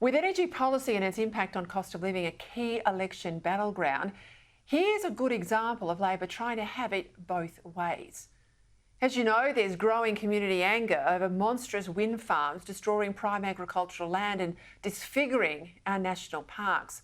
With energy policy and its impact on cost of living a key election battleground, here's a good example of Labor trying to have it both ways. As you know, there's growing community anger over monstrous wind farms destroying prime agricultural land and disfiguring our national parks.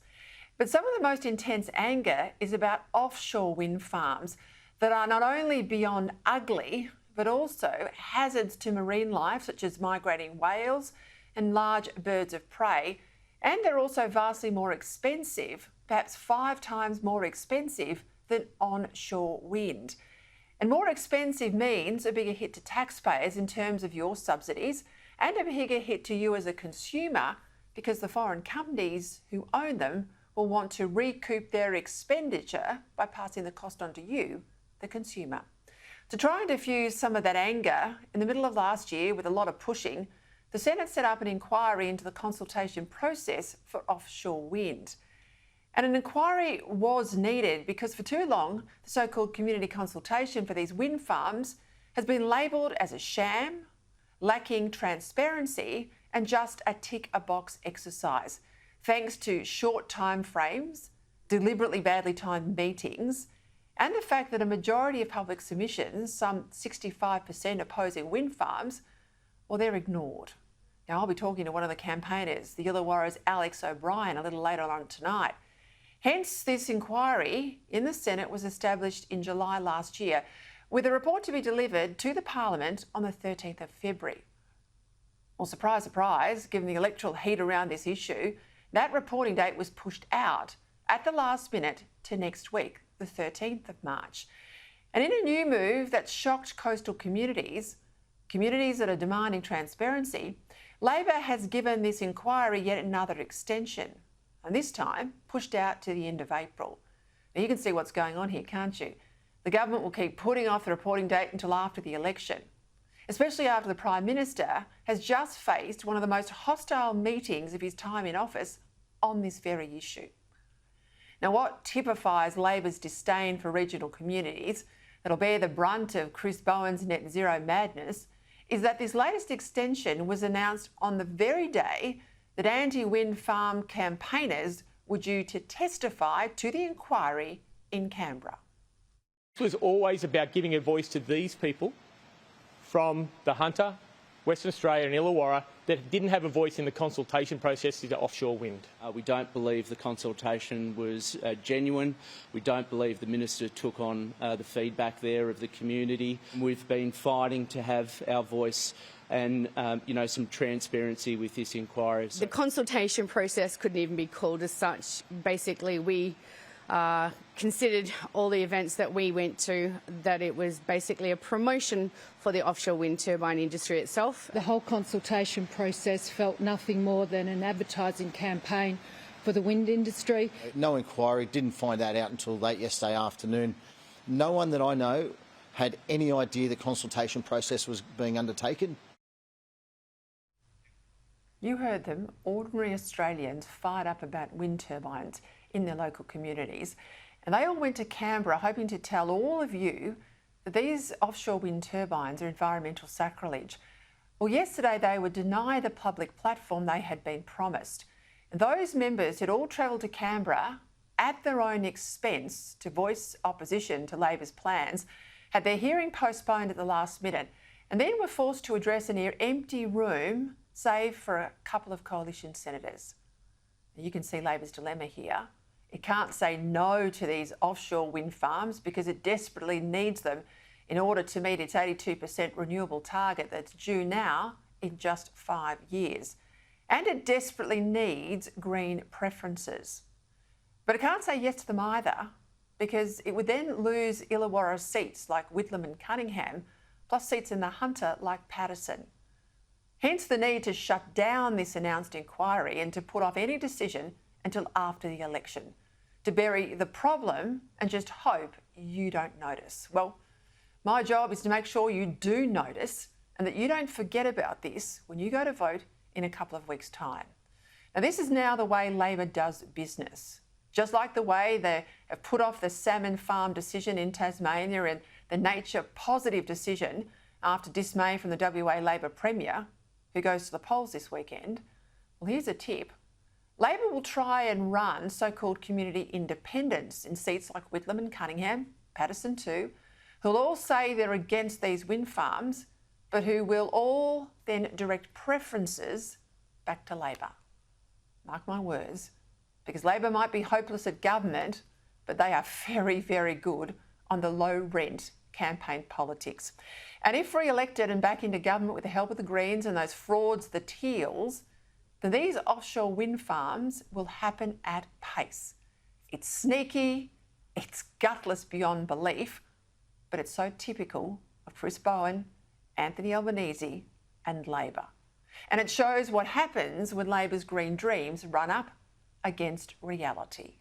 But some of the most intense anger is about offshore wind farms that are not only beyond ugly, but also hazards to marine life, such as migrating whales and large birds of prey. And they're also vastly more expensive, perhaps 5 times more expensive than onshore wind. And more expensive means a bigger hit to taxpayers in terms of your subsidies and a bigger hit to you as a consumer, because the foreign companies who own them will want to recoup their expenditure by passing the cost on to you, the consumer. To try and diffuse some of that anger, in the middle of last year, with a lot of pushing, the Senate set up an inquiry into the consultation process for offshore wind. And an inquiry was needed because for too long, the so-called community consultation for these wind farms has been labelled as a sham, lacking transparency and just a tick-a-box exercise, thanks to short time frames, deliberately badly timed meetings, and the fact that a majority of public submissions, some 65% opposing wind farms, well, they're ignored. Now, I'll be talking to one of the campaigners, the Illawarra's Alex O'Brien, a little later on tonight. Hence, this inquiry in the Senate was established in July last year, with a report to be delivered to the Parliament on the 13th of February. Well, surprise, surprise, given the electoral heat around this issue, that reporting date was pushed out at the last minute to next week, the 13th of March. And in a new move that shocked coastal communities that are demanding transparency, Labor has given this inquiry yet another extension, and this time pushed out to the end of April. Now you can see what's going on here, can't you? The government will keep putting off the reporting date until after the election, especially after the Prime Minister has just faced one of the most hostile meetings of his time in office on this very issue. Now, what typifies Labor's disdain for regional communities that'll bear the brunt of Chris Bowen's net zero madness is that this latest extension was announced on the very day that anti-wind farm campaigners were due to testify to the inquiry in Canberra. It was always about giving a voice to these people from the Hunter, Western Australia and Illawarra that didn't have a voice in the consultation process into offshore wind. We don't believe the consultation was genuine. We don't believe the Minister took on the feedback there of the community. We've been fighting to have our voice and some transparency with this inquiry. The consultation process couldn't even be called as such. Basically, we considered all the events that we went to that it was basically a promotion for the offshore wind turbine industry itself. The whole consultation process felt nothing more than an advertising campaign for the wind industry. No inquiry, didn't find that out until late yesterday afternoon. No one that I know had any idea the consultation process was being undertaken. You heard them, ordinary Australians fired up about wind turbines in their local communities. And they all went to Canberra hoping to tell all of you that these offshore wind turbines are environmental sacrilege. Well, yesterday they were denied the public platform they had been promised. And those members had all travelled to Canberra at their own expense to voice opposition to Labor's plans, had their hearing postponed at the last minute, and then were forced to address a near empty room, save for a couple of coalition senators. You can see Labor's dilemma here. It can't say no to these offshore wind farms because it desperately needs them in order to meet its 82% renewable target that's due now in just 5 years. And it desperately needs green preferences. But it can't say yes to them either, because it would then lose Illawarra seats like Whitlam and Cunningham, plus seats in the Hunter like Patterson. Hence the need to shut down this announced inquiry and to put off any decision until after the election, to bury the problem and just hope you don't notice. Well, my job is to make sure you do notice and that you don't forget about this when you go to vote in a couple of weeks' time. Now, this is now the way Labor does business. Just like the way they have put off the salmon farm decision in Tasmania and the nature positive decision after dismay from the WA Labor Premier, who goes to the polls this weekend. Well, here's a tip. Labor will try and run so-called community independents in seats like Whitlam and Cunningham, Paterson too, who'll all say they're against these wind farms, but who will all then direct preferences back to Labor. Mark my words, because Labor might be hopeless at government, but they are very, very good on the low rent campaign politics. And if re-elected and back into government with the help of the Greens and those frauds, the Teals, then these offshore wind farms will happen at pace. It's sneaky, it's gutless beyond belief, but it's so typical of Chris Bowen, Anthony Albanese and Labor. And it shows what happens when Labor's green dreams run up against reality.